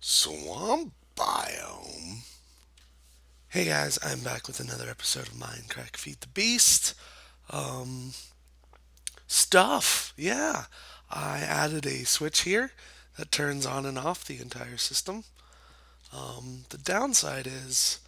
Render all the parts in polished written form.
Swamp biome. Hey guys, I'm back with another episode of Mindcrack Feed the Beast. Um, yeah. I added a switch here that turns on and off the entire system. The downside is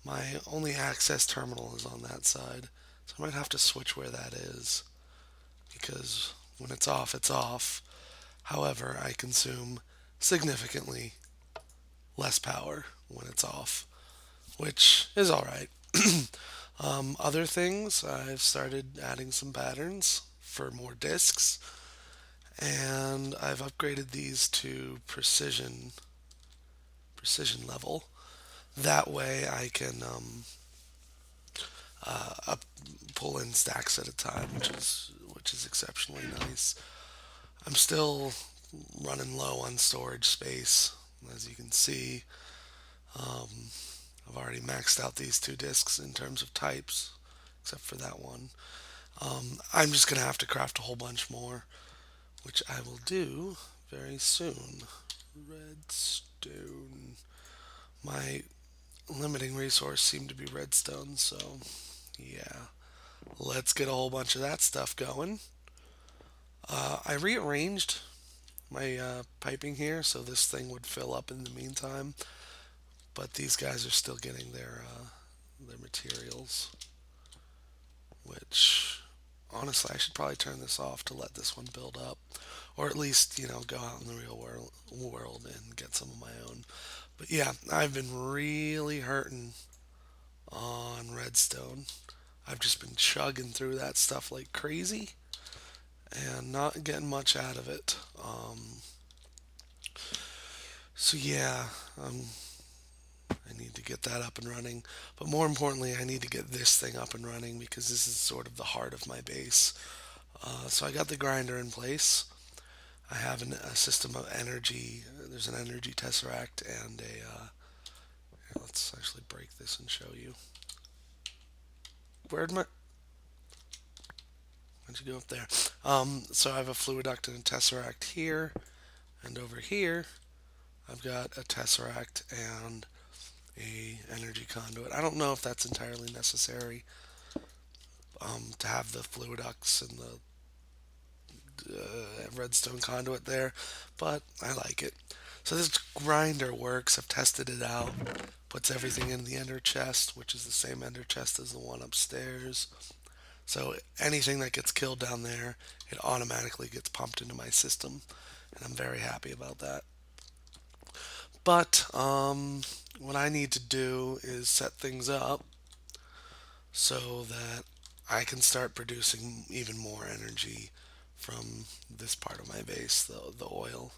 my only access terminal is on that side, so I might have to switch where that is because when it's off, it's off. However, I consume significantly less power when it's off, which is all right. Other things, I've started adding some patterns for more discs, and I've upgraded these to precision level. That way, I can pull in stacks at a time, which is exceptionally nice. I'm still running low on storage space, as you can see. I've already maxed out these two discs in terms of types, except for that one. I'm just gonna have to craft a whole bunch more, which I will do very soon. Redstone. My limiting resource seemed to be redstone, so yeah. Let's get a whole bunch of that stuff going. I rearranged my piping here so this thing would fill up in the meantime, but these guys are still getting their materials, which honestly I should probably turn this off to let this one build up, or at least go out in the real world and get some of my own. But yeah, I've been really hurting on redstone. I've just been chugging through that stuff like crazy and not getting much out of it. So yeah, I need to get that up and running. But more importantly, I need to get this thing up and running because this is sort of the heart of my base. So I got the grinder in place. I have a system of energy. There's an energy tesseract and here, let's actually break this and show you. Where'd my... Why'd you go up there? So I have a fluid duct and a tesseract here. And over here, I've got a tesseract and a energy conduit. I don't know if that's entirely necessary to have the fluid ducts and the redstone conduit there, but I like it. So this grinder works. I've tested it out. Puts everything in the ender chest, which is the same ender chest as the one upstairs. So anything that gets killed down there, it automatically gets pumped into my system, and I'm very happy about that. But what I need to do is set things up so that I can start producing even more energy from this part of my base, the oil.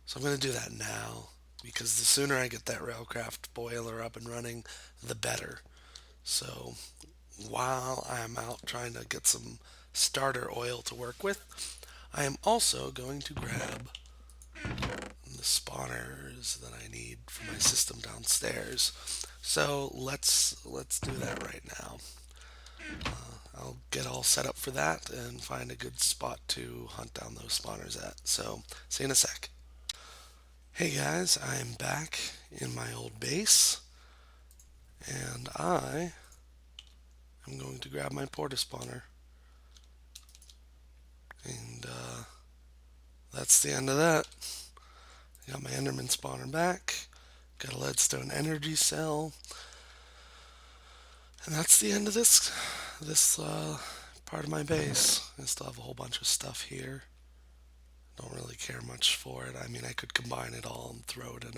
So I'm going to do that now because the sooner I get that railcraft boiler up and running, the better. So while I'm out trying to get some starter oil to work with, I am also going to grab the spawners that I need for my system downstairs. So let's do that right now. I'll get all set up for that and find a good spot to hunt down those spawners at. So see you in a sec. Hey guys, I am back in my old base and I am going to grab my porta spawner. And that's the end of that. I got my Enderman spawner back, got a leadstone energy cell, and that's the end of this part of my base. I still have a whole bunch of stuff here. Don't really care much for it. I mean, I could combine it all and throw it in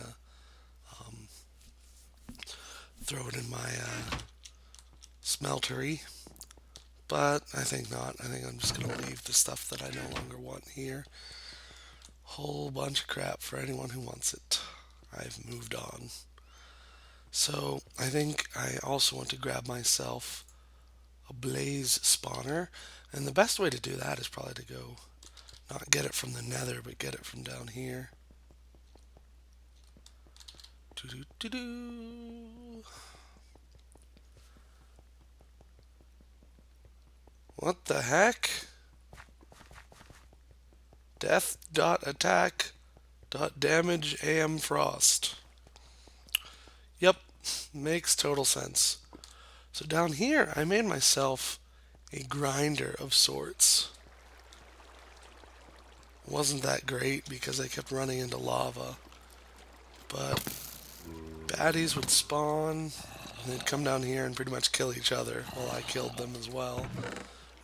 my smeltery, but I think not. I think I'm just gonna leave the stuff that I no longer want here. Whole bunch of crap for anyone who wants it. I've moved on. So I think I also want to grab myself a blaze spawner, and the best way to do that is probably to go not get it from the nether, but get it from down here. Doo-doo-doo-doo. What the heck? Death dot attack Damage AM Frost. Yep, makes total sense. So down here, I made myself a grinder of sorts. Wasn't that great because I kept running into lava. But baddies would spawn, and they'd come down here and pretty much kill each other while I killed them as well.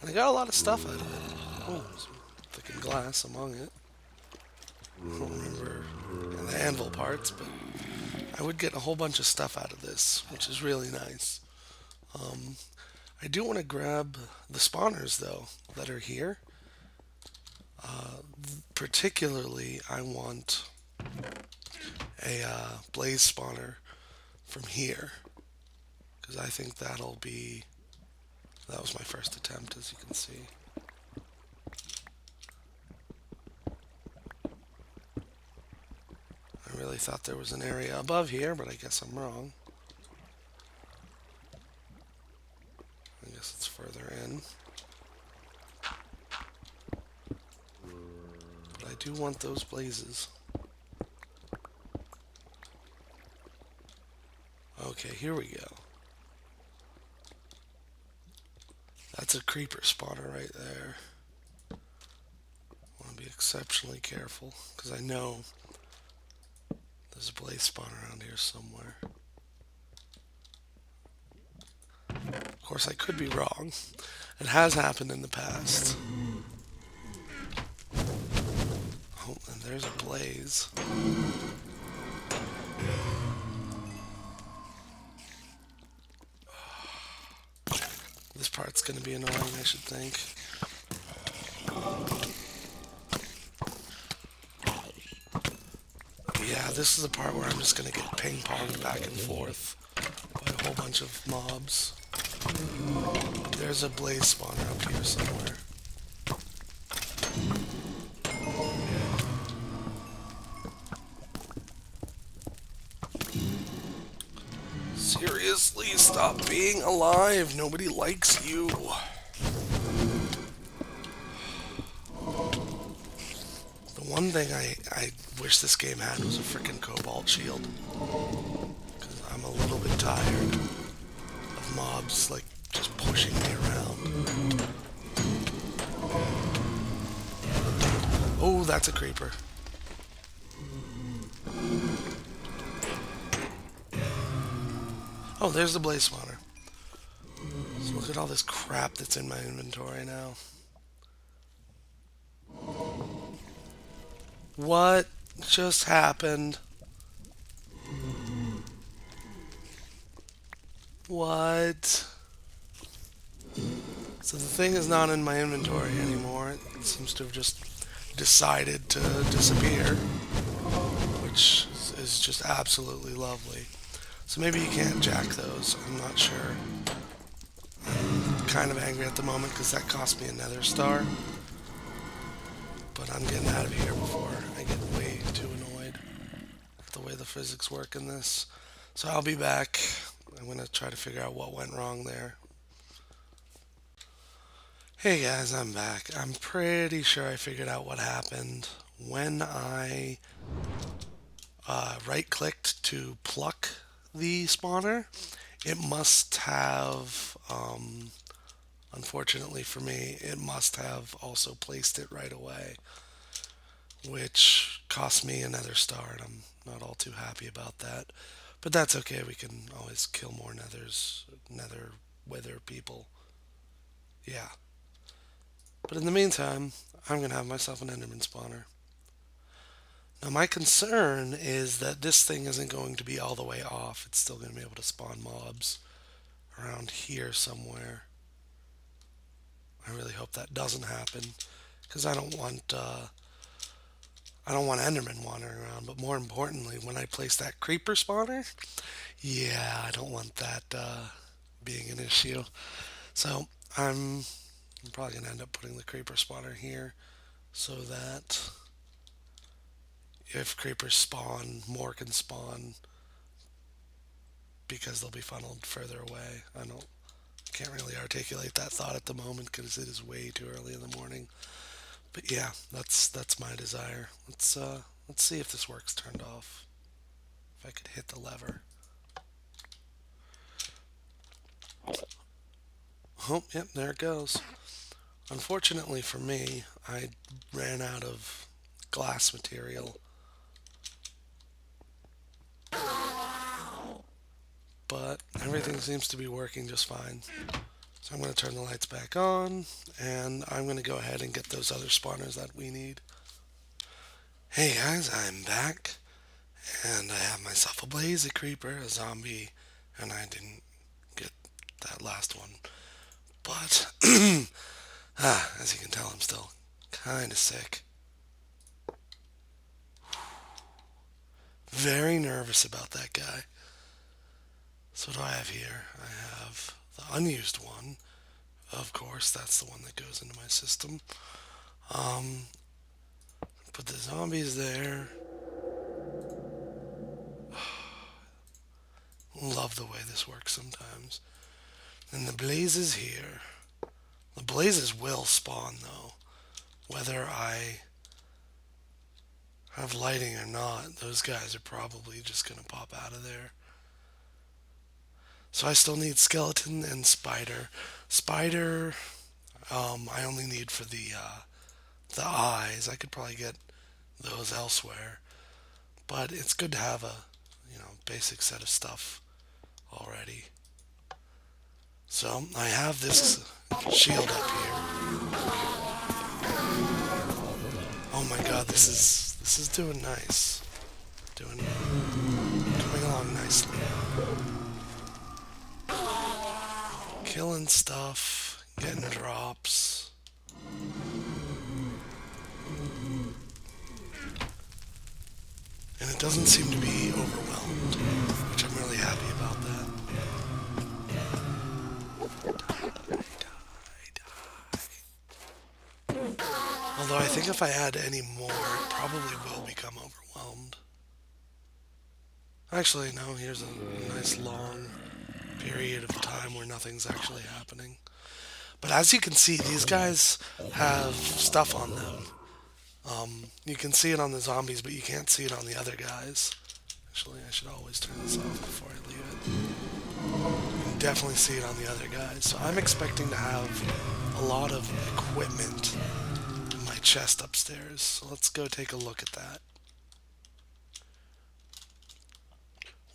And I got a lot of stuff out of it. Oh, some thickened glass among it. I don't remember the anvil parts, but I would get a whole bunch of stuff out of this, which is really nice. I do want to grab the spawners, though, that are here. Particularly, I want a blaze spawner from here, because I think that'll be... That was my first attempt, as you can see. I really thought there was an area above here, but I guess I'm wrong. I guess it's further in. But I do want those blazes. Okay, here we go. That's a creeper spawner right there. I want to be exceptionally careful, because I know there's a blaze spawn around here somewhere. Of course, I could be wrong. It has happened in the past. Oh, and there's a blaze. This part's going to be annoying, I should think. Yeah, this is the part where I'm just going to get ping-ponged back and forth by a whole bunch of mobs. There's a blaze spawner up here somewhere. Seriously, stop being alive. Nobody likes you. The one thing I wish this game had was a freaking cobalt shield. Because I'm a little bit tired of mobs, like, just pushing me around. Oh, that's a creeper. Oh, there's the blaze spawner. So look at all this crap that's in my inventory now. What just happened? What? So the thing is not in my inventory anymore. It seems to have just decided to disappear, which is just absolutely lovely. So maybe you can't jack those. I'm not sure. I'm kind of angry at the moment because that cost me a nether star. But I'm getting out of here before I get way too annoyed with the way the physics work in this. So I'll be back. I'm going to try to figure out what went wrong there. Hey guys, I'm back. I'm pretty sure I figured out what happened when I right-clicked to pluck the spawner. It must have, unfortunately for me, it must have also placed it right away, which cost me another star, and I'm not all too happy about that. But that's okay, we can always kill more nether wither people. Yeah. But in the meantime, I'm going to have myself an enderman spawner. Now my concern is that this thing isn't going to be all the way off. It's still going to be able to spawn mobs around here somewhere. I really hope that doesn't happen, because I don't want endermen wandering around. But more importantly, when I place that creeper spawner, yeah, I don't want that being an issue. So I'm probably going to end up putting the creeper spawner here so that if creepers spawn, more can spawn because they'll be funneled further away. Can't really articulate that thought at the moment because it is way too early in the morning. But yeah, that's my desire. Let's Let's see if this works turned off. If I could hit the lever. Oh, yep, there it goes. Unfortunately for me, I ran out of glass material. But everything seems to be working just fine. So I'm going to turn the lights back on, and I'm going to go ahead and get those other spawners that we need. Hey guys, I'm back, and I have myself a blaze, a creeper, a zombie, and I didn't get that last one. But, as you can tell, I'm still kind of sick. Very nervous about that guy. So what do I have here? I have the unused one. Of course, that's the one that goes into my system. Put the zombies there. Love the way this works sometimes. And the blazes here. The blazes will spawn though. Whether I have lighting or not, those guys are probably just going to pop out of there. So I still need skeleton and spider. Spider, I only need for the eyes. I could probably get those elsewhere, but it's good to have a basic set of stuff already. So I have this shield up here. Oh my god, this is doing nice. Coming along nicely. Killing stuff, getting drops. And it doesn't seem to be overwhelmed, which I'm really happy about that. Although I think if I add any more, it probably will become overwhelmed. Actually, no, here's a nice long period of time where nothing's actually happening. But as you can see, these guys have stuff on them. You can see it on the zombies, but you can't see it on the other guys. Actually, I should always turn this off before I leave it. You can definitely see it on the other guys. So I'm expecting to have a lot of equipment in my chest upstairs. So let's go take a look at that.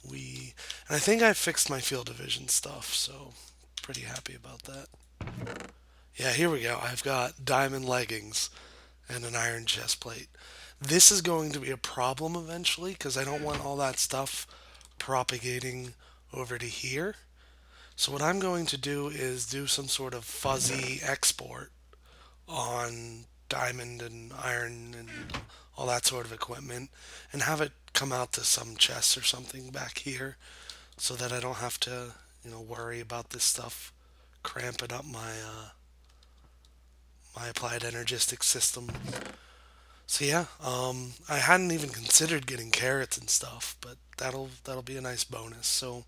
And I think I fixed my field of vision stuff, so pretty happy about that. Yeah, here we go. I've got diamond leggings and an iron chest plate. This is going to be a problem eventually because I don't want all that stuff propagating over to here. So what I'm going to do is do some sort of fuzzy export on diamond and iron and all that sort of equipment and have it come out to some chests or something back here so that I don't have to, worry about this stuff cramping up my applied energistic system. So yeah, I hadn't even considered getting carrots and stuff, but that'll be a nice bonus. So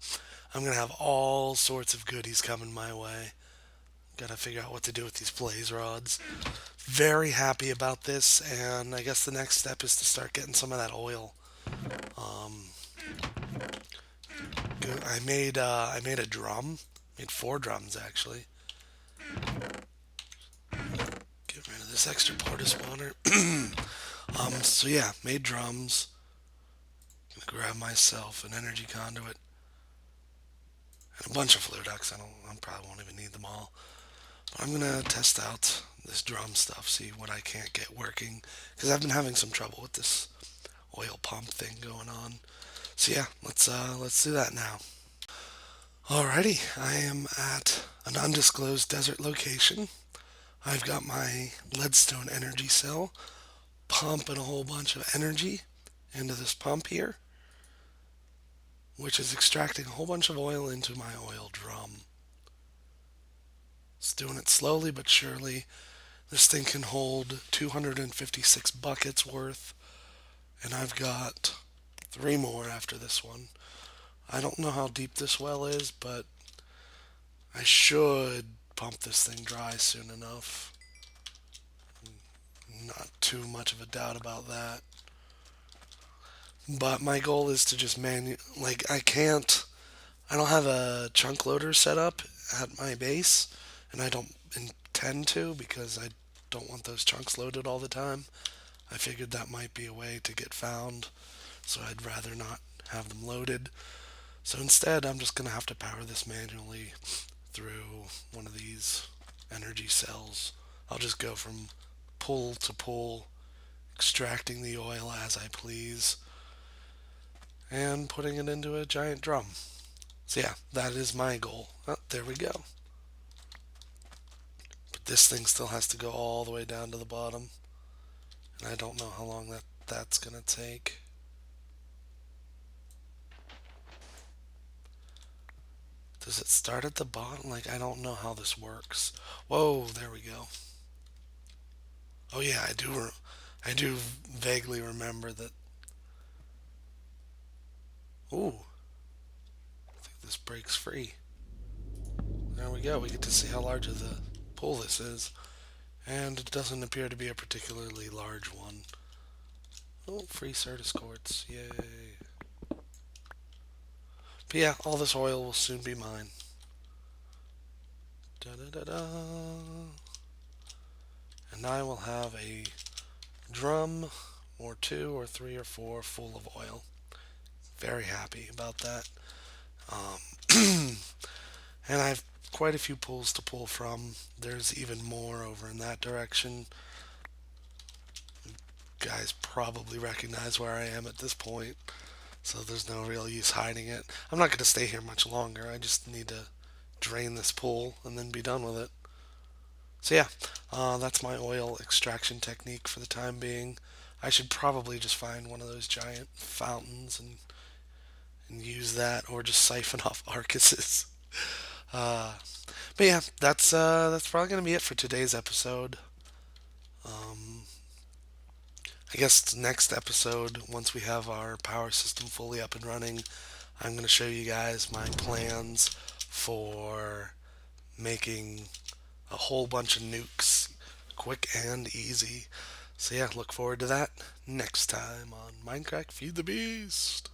I'm gonna have all sorts of goodies coming my way. Gotta figure out what to do with these blaze rods. Very happy about this, and I guess the next step is to start getting some of that oil. I made a drum. Made 4 drums actually. Get rid of this extra porta spawner. So yeah, made drums. Gonna grab myself an energy conduit and a bunch of flare ducts. I probably won't even need them all. But I'm gonna test out this drum stuff, see what I can't get working, because I've been having some trouble with this oil pump thing going on. So yeah, let's do that now. Alrighty, I am at an undisclosed desert location. I've got my leadstone energy cell pumping a whole bunch of energy into this pump here, which is extracting a whole bunch of oil into my oil drum. It's doing it slowly but surely. This thing can hold 256 buckets worth, and I've got 3 more after this one. I don't know how deep this well is, but I should pump this thing dry soon enough. Not too much of a doubt about that. But my goal is to just like I don't have a chunk loader set up at my base, and I don't intend to because I don't want those chunks loaded all the time. I figured that might be a way to get found, so I'd rather not have them loaded. So instead, I'm just going to have to power this manually through one of these energy cells. I'll just go from pull to pull, extracting the oil as I please, and putting it into a giant drum. So yeah, that is my goal. Oh, there we go. But this thing still has to go all the way down to the bottom, and I don't know how long that's gonna take. Does it start at the bottom? Like, I don't know how this works. Whoa, there we go. Oh yeah, I do vaguely remember that. Ooh, I think this breaks free. There we go. We get to see how large of the pool this is, and it doesn't appear to be a particularly large one. Oh, free Certus quartz! Yay! But yeah, all this oil will soon be mine. Da da da da. And I will have a drum or two or three or four full of oil. Very happy about that. And I have quite a few pools to pull from. There's even more over in that direction. Guys probably recognize where I am at this point, so there's no real use hiding it. I'm not going to stay here much longer. I just need to drain this pool and then be done with it. So yeah, that's my oil extraction technique for the time being. I should probably just find one of those giant fountains and use that, or just siphon off Arcuses. Uh, but yeah, that's probably gonna be it for today's episode. Um, I guess next episode, once we have our power system fully up and running, I'm gonna show you guys my plans for making a whole bunch of nukes quick and easy. So yeah, look forward to that next time on Mindcrack Feed the Beast.